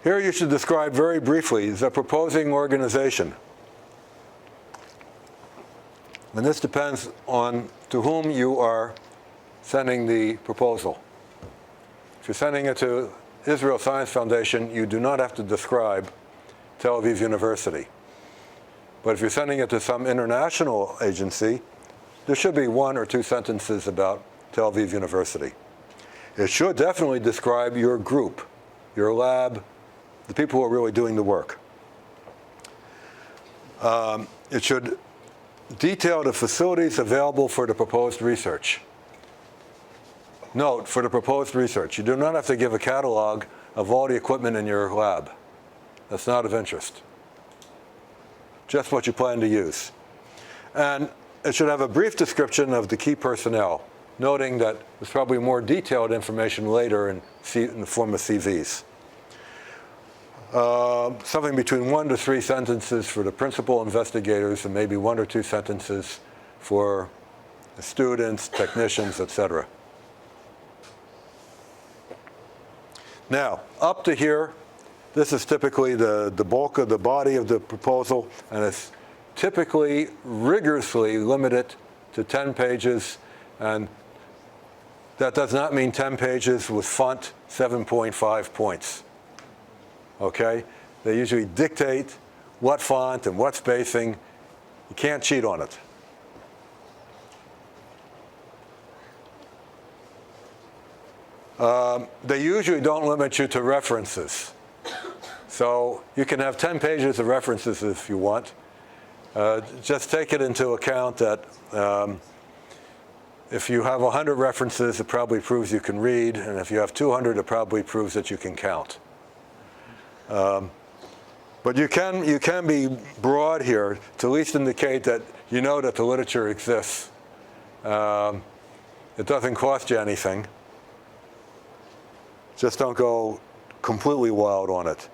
Here you should describe very briefly the proposing organization. And this depends on to whom you are sending the proposal. If you're sending it to Israel Science Foundation, you do not have to describe Tel Aviv University. But if you're sending it to some international agency, there should be one or two sentences about Tel Aviv University. It should definitely describe your group, your lab, the people who are really doing the work. It should detail the facilities available for the proposed research. Note, for the proposed research, you do not have to give a catalog of all the equipment in your lab. That's not of interest. Just what you plan to use. And it should have a brief description of the key personnel, noting that there's probably more detailed information later in the form of CVs. Something between 1 to 3 sentences for the principal investigators and maybe 1 or 2 sentences for the students, technicians, etc. Now, up to here, this is typically the bulk of the body of the proposal, and it's typically rigorously limited to 10 pages, and that does not mean 10 pages with font 7.5 points. Okay? They usually dictate what font and what spacing. You can't cheat on it. They usually don't limit you to references. So you can have 10 pages of references if you want. Just take it into account that if you have 100 references, it probably proves you can read, and if you have 200, it probably proves that you can count. But you can be broad here to at least indicate that you know that the literature exists. It doesn't cost you anything. Just don't go completely wild on it.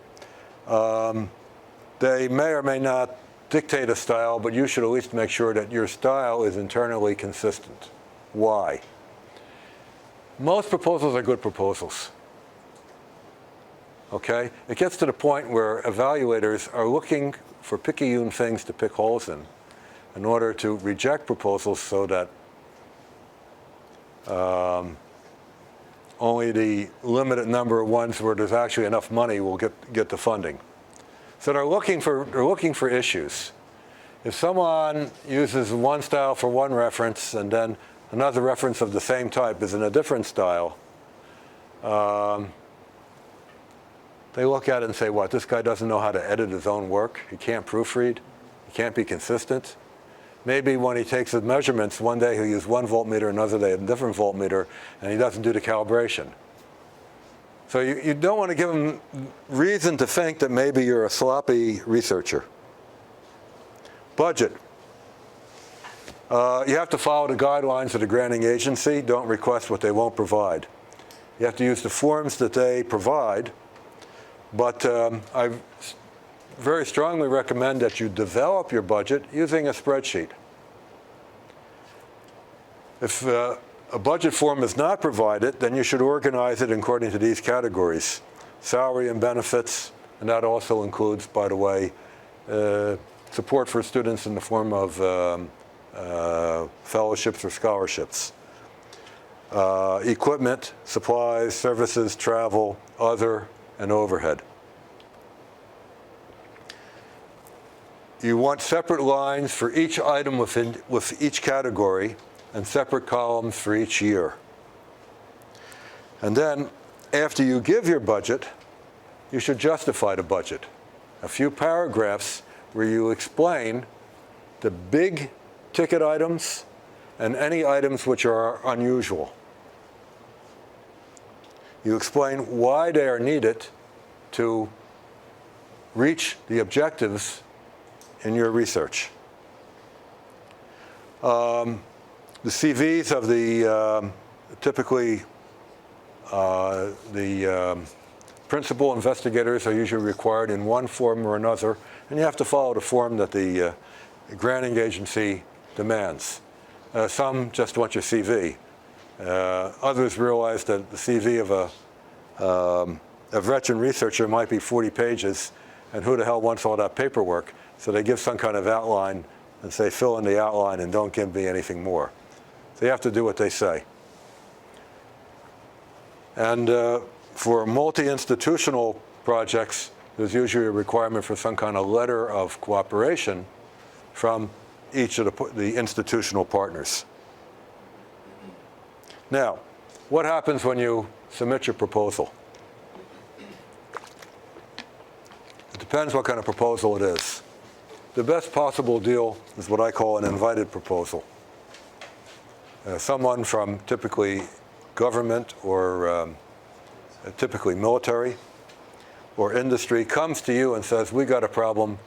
They may or may not dictate a style, but you should at least make sure that your style is internally consistent. Why? Most proposals are good proposals. Okay? It gets to the point where evaluators are looking for picayune things to pick holes in order to reject proposals so that only the limited number of ones where there's actually enough money will get the funding. So they're looking for issues. If someone uses one style for one reference and then another reference of the same type is in a different style, they look at it and say, what, this guy doesn't know how to edit his own work? He can't proofread? He can't be consistent? Maybe when he takes his measurements, one day he'll use 1 voltmeter, another day a different voltmeter, and he doesn't do the calibration. So you don't want to give him reason to think that maybe you're a sloppy researcher. Budget. You have to follow the guidelines of the granting agency. Don't request what they won't provide. You have to use the forms that they provide, but I very strongly recommend that you develop your budget using a spreadsheet. If a budget form is not provided, then you should organize it according to these categories: salary and benefits, and that also includes, by the way, support for students in the form of fellowships or scholarships. Equipment, supplies, services, travel, other, and overhead. You want separate lines for each item with each category and separate columns for each year. And then, after you give your budget, you should justify the budget. A few paragraphs where you explain the big ticket items and any items which are unusual. You explain why they are needed to reach the objectives in your research. The CVs of the typically the principal investigators are usually required in one form or another, and you have to follow the form that the granting agency demands. Some just want your CV. Others realize that the CV of a veteran researcher might be 40 pages, and who the hell wants all that paperwork? So they give some kind of outline and say, fill in the outline and don't give me anything more. So you have to do what they say. And for multi-institutional projects, there's usually a requirement for some kind of letter of cooperation from each of the institutional partners. Now, what happens when you submit your proposal? It depends what kind of proposal it is. The best possible deal is what I call an invited proposal. Someone from typically government or typically military or industry comes to you and says, we got a problem,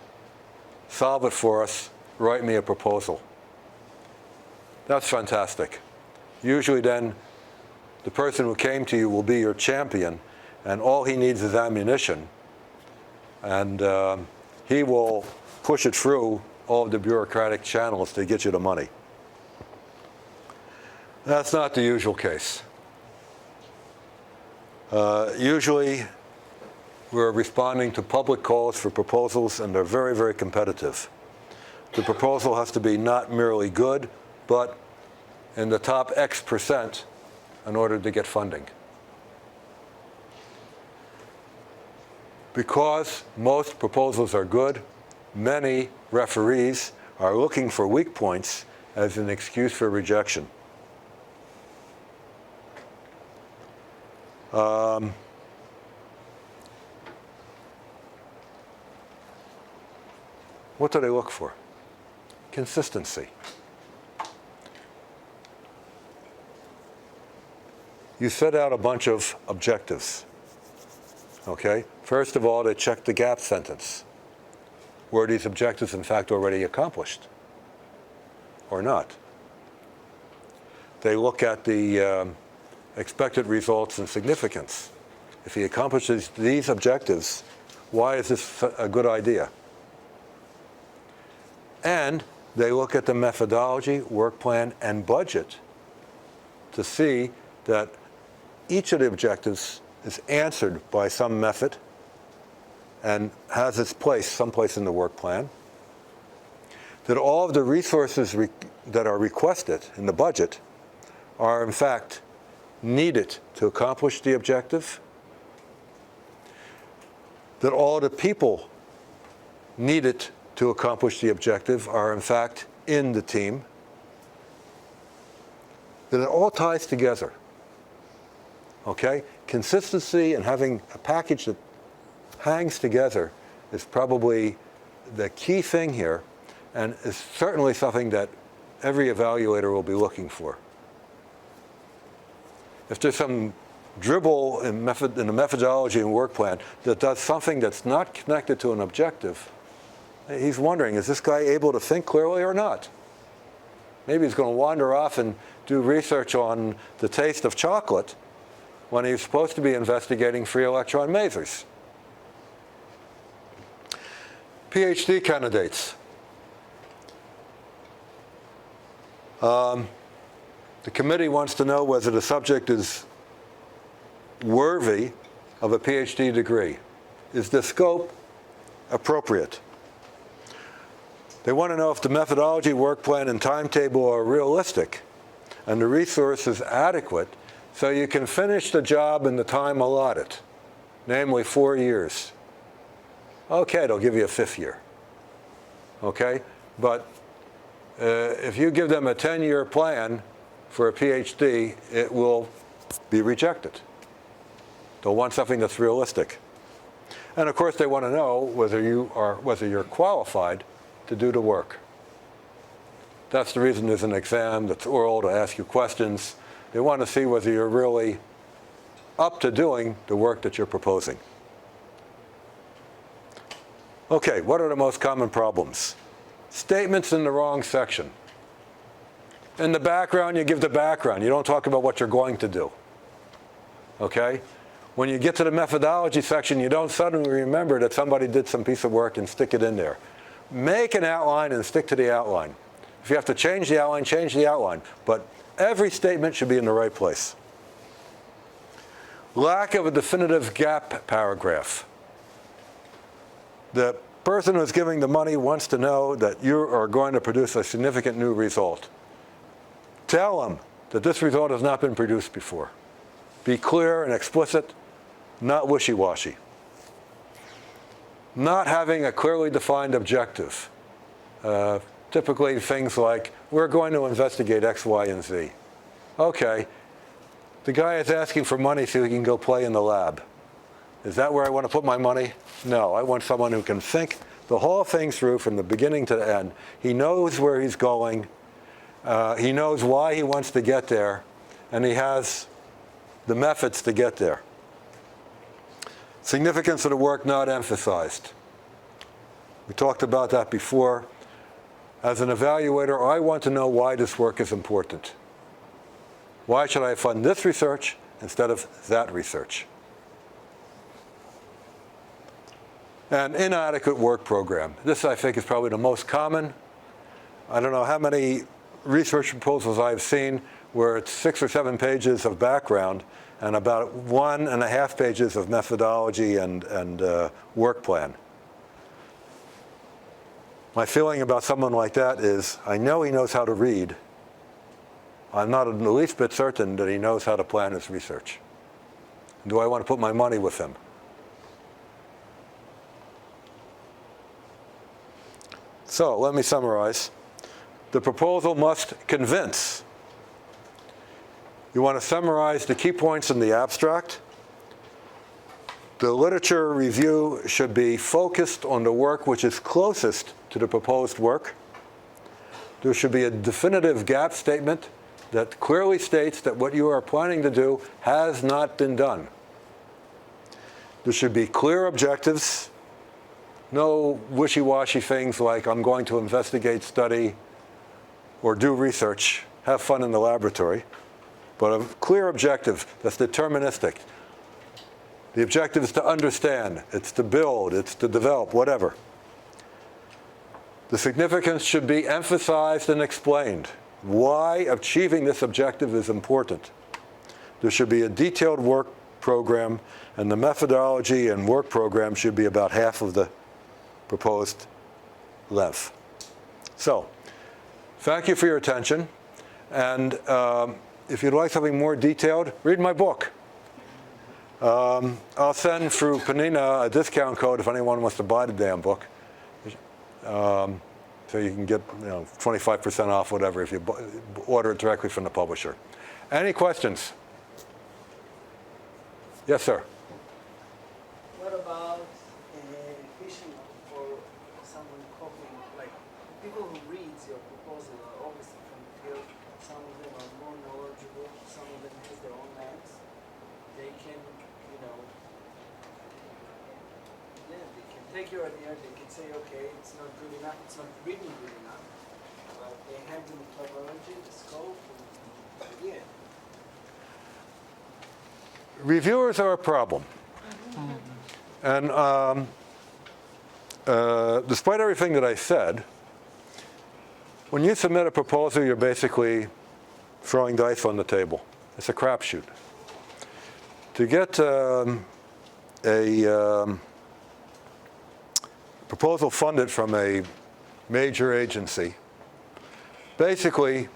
solve it for us, write me a proposal. That's fantastic. Usually then, the person who came to you will be your champion, and all he needs is ammunition. And he will push it through all of the bureaucratic channels to get you the money. That's not the usual case. Usually, we're responding to public calls for proposals, and they're very, very competitive. The proposal has to be not merely good, but in the top X% in order to get funding. Because most proposals are good, many referees are looking for weak points as an excuse for rejection. What do they look for? Consistency. You set out a bunch of objectives. Okay? First of all, they check the gap sentence. Were these objectives, in fact, already accomplished or not? They look at the expected results and significance. If he accomplishes these objectives, why is this a good idea? And they look at the methodology, work plan, and budget to see that each of the objectives is answered by some method and has its place someplace in the work plan. That all of the resources that are requested in the budget are in fact needed to accomplish the objective. That all the people needed to accomplish the objective are in fact in the team. That it all ties together. Okay? Consistency and having a package that hangs together is probably the key thing here, and is certainly something that every evaluator will be looking for. If there's some dribble in the methodology and work plan that does something that's not connected to an objective, he's wondering, is this guy able to think clearly or not? Maybe he's going to wander off and do research on the taste of chocolate when he's supposed to be investigating free electron masers. PhD candidates. The committee wants to know whether the subject is worthy of a PhD degree. Is the scope appropriate? They want to know if the methodology, work plan, and timetable are realistic and the resources adequate so you can finish the job in the time allotted, namely 4 years. Okay, they'll give you a 5th year. Okay? But if you give them a 10-year plan for a PhD, it will be rejected. They'll want something that's realistic. And of course, they want to know whether you're qualified to do the work. That's the reason there's an exam that's oral to ask you questions. They want to see whether you're really up to doing the work that you're proposing. Okay, what are the most common problems? Statements in the wrong section. In the background, you give the background. You don't talk about what you're going to do. Okay? When you get to the methodology section, you don't suddenly remember that somebody did some piece of work and stick it in there. Make an outline and stick to the outline. If you have to change the outline, change the outline. But every statement should be in the right place. Lack of a definitive gap paragraph. The person who's giving the money wants to know that you are going to produce a significant new result. Tell them that this result has not been produced before. Be clear and explicit, not wishy-washy. Not having a clearly defined objective. Typically things like, we're going to investigate X, Y, and Z. Okay, the guy is asking for money so he can go play in the lab. Is that where I want to put my money? No, I want someone who can think the whole thing through from the beginning to the end. He knows where he's going. He knows why he wants to get there. And he has the methods to get there. Significance of the work not emphasized. We talked about that before. As an evaluator, I want to know why this work is important. Why should I fund this research instead of that research? An inadequate work program. This, I think, is probably the most common. I don't know how many research proposals I've seen where it's 6 or 7 pages of background and about 1.5 pages of methodology and work plan. My feeling about someone like that is, I know he knows how to read. I'm not in the least bit certain that he knows how to plan his research. Do I want to put my money with him? So let me summarize. The proposal must convince. You want to summarize the key points in the abstract. The literature review should be focused on the work which is closest to the proposed work. There should be a definitive gap statement that clearly states that what you are planning to do has not been done. There should be clear objectives. No wishy-washy things like I'm going to investigate, study, or do research. Have fun in the laboratory. But a clear objective that's deterministic. The objective is to understand. It's to build. It's to develop, whatever. The significance should be emphasized and explained. Why achieving this objective is important. There should be a detailed work program, and the methodology and work program should be about half of the proposed length. So, thank you for your attention. And if you'd like something more detailed, read my book. I'll send through Panina a discount code if anyone wants to buy the damn book. So you can get 25% off whatever if you order it directly from the publisher. Any questions? Yes, sir. What about fishing for someone copying? Like people who read your proposal are obviously from the field. Some of them are more knowledgeable. Some of them has their own lands. They can, they can take your idea. They can say, okay, it's not good enough. It's not reading good enough. But they have the methodology, the scope, and the idea. Reviewers are a problem. And despite everything that I said, when you submit a proposal, you're basically throwing dice on the table. It's a crapshoot. To get a proposal funded from a major agency, basically,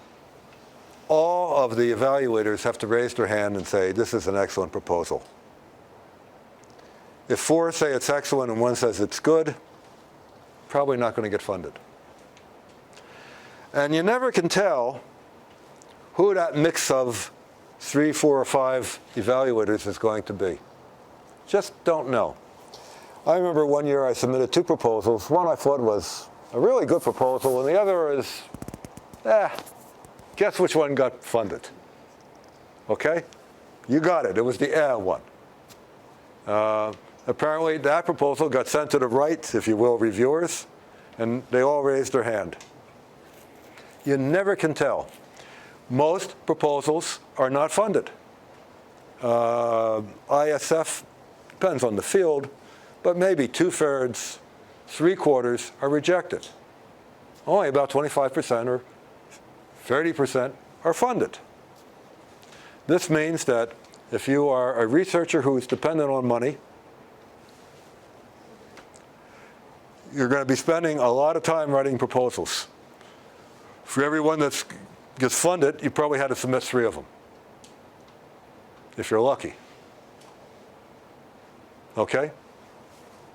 all of the evaluators have to raise their hand and say, this is an excellent proposal. If 4 say it's excellent and 1 says it's good, probably not going to get funded. And you never can tell who that mix of 3, 4, or 5 evaluators is going to be. Just don't know. I remember one year I submitted 2 proposals. One I thought was a really good proposal, and the other is, guess which one got funded? Okay? You got it. It was the one. Apparently, that proposal got sent to the right, if you will, reviewers, and they all raised their hand. You never can tell. Most proposals are not funded. ISF depends on the field, but maybe 2/3, 3/4 are rejected. Only about 25% or 30% are funded. This means that if you are a researcher who is dependent on money, you're going to be spending a lot of time writing proposals. For every one that gets funded, you probably had to submit 3 of them, if you're lucky. Okay?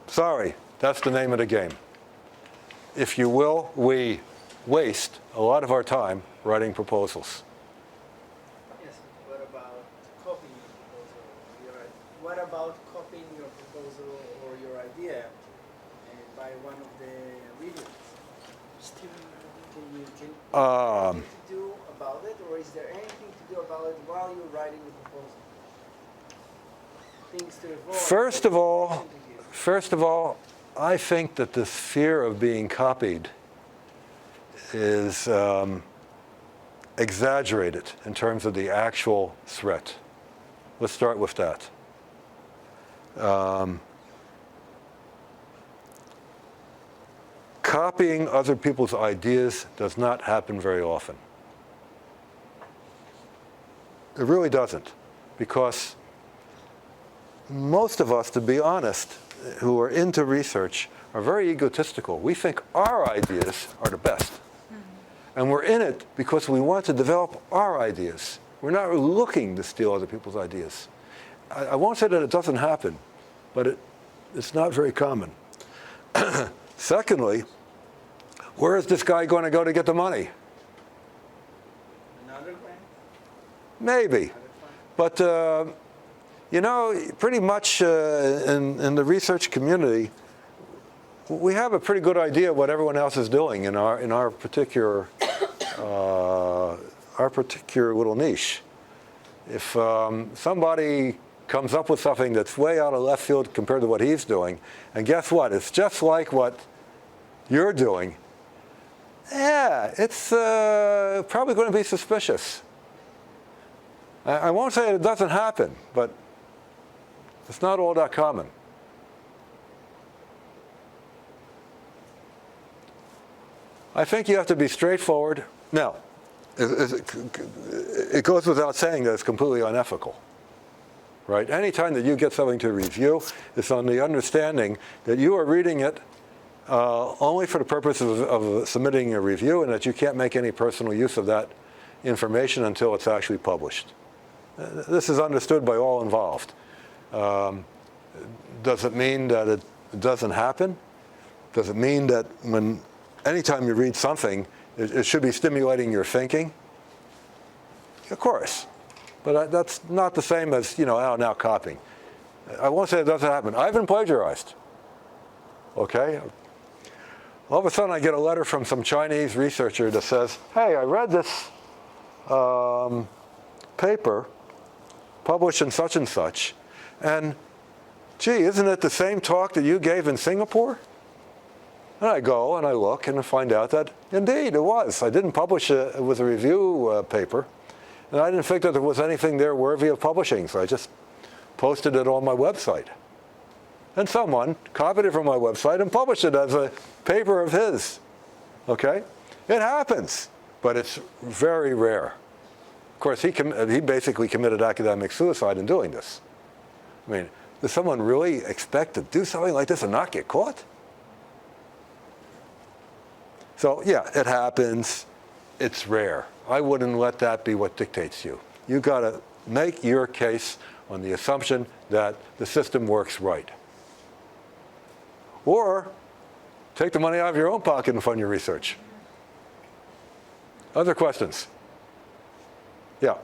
Sorry, that's the name of the game. If you will, we waste a lot of our time writing proposals. Yes, what about copying your proposal? What about copying your proposal or your idea by one of the readers? Can anything to do about it, or is there anything to do about it while you're writing the proposal? Things to evolve. First of all, I think that this fear of being copied is exaggerated in terms of the actual threat. Let's start with that. Copying other people's ideas does not happen very often. It really doesn't, because most of us, to be honest, who are into research are very egotistical. We think our ideas are the best. And we're in it because we want to develop our ideas. We're not looking to steal other people's ideas. I won't say that it doesn't happen, but it's not very common. Secondly, where is this guy going to go to get the money? Another grant? Maybe. But pretty much in the research community, we have a pretty good idea what everyone else is doing in our particular little niche. If somebody comes up with something that's way out of left field compared to what he's doing, and guess what? It's just like what you're doing. Yeah, it's probably going to be suspicious. I won't say it doesn't happen, but it's not all that common. I think you have to be straightforward. Now, it goes without saying that it's completely unethical. right? Anytime that you get something to review, it's on the understanding that you are reading it only for the purpose of submitting a review, and that you can't make any personal use of that information until it's actually published. This is understood by all involved. Does it mean that it doesn't happen? Does it mean that anytime you read something, it should be stimulating your thinking? Of course. But that's not the same as, now copying. I won't say it doesn't happen. I've been plagiarized. Okay? All of a sudden I get a letter from some Chinese researcher that says, hey, I read this paper published in such and such, and gee, isn't it the same talk that you gave in Singapore? And I go and I look and I find out that indeed it was. I didn't publish it with a review paper, and I didn't think that there was anything there worthy of publishing, so I just posted it on my website. And someone copied it from my website and published it as a paper of his. Okay? It happens, but it's very rare. Of course, he basically committed academic suicide in doing this. I mean, does someone really expect to do something like this and not get caught? So yeah, it happens. It's rare. I wouldn't let that be what dictates you. You got to make your case on the assumption that the system works right. Or take the money out of your own pocket and fund your research. Other questions? Yeah.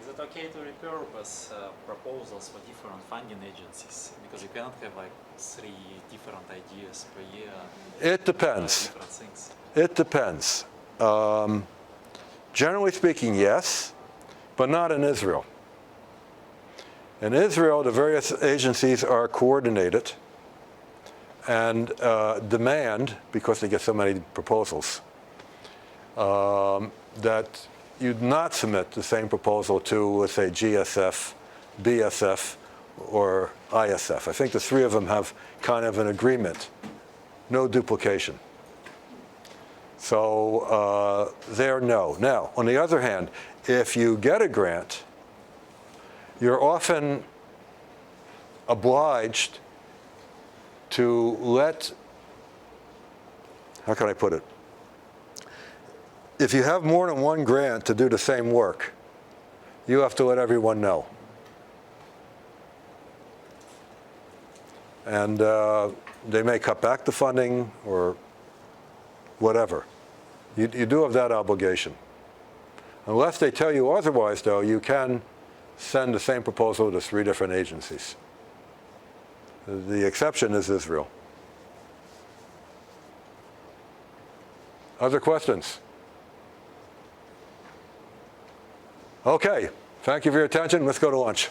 Is it okay to repurpose proposals for different funding agencies? Because you cannot have like 3 different ideas per year. It depends. Different things. It depends. Generally speaking, yes, but not in Israel. In Israel, the various agencies are coordinated and demand, because they get so many proposals, that you not submit the same proposal to, let's say, GSF, BSF, or ISF. I think the 3 of them have kind of an agreement, no duplication. So there, no. Now, on the other hand, if you get a grant, you're often obliged to let, how can I put it? If you have more than one grant to do the same work, you have to let everyone know. And they may cut back the funding or whatever. You do have that obligation. Unless they tell you otherwise, though, you can send the same proposal to 3 different agencies. The exception is Israel. Other questions? Okay, thank you for your attention. Let's go to lunch.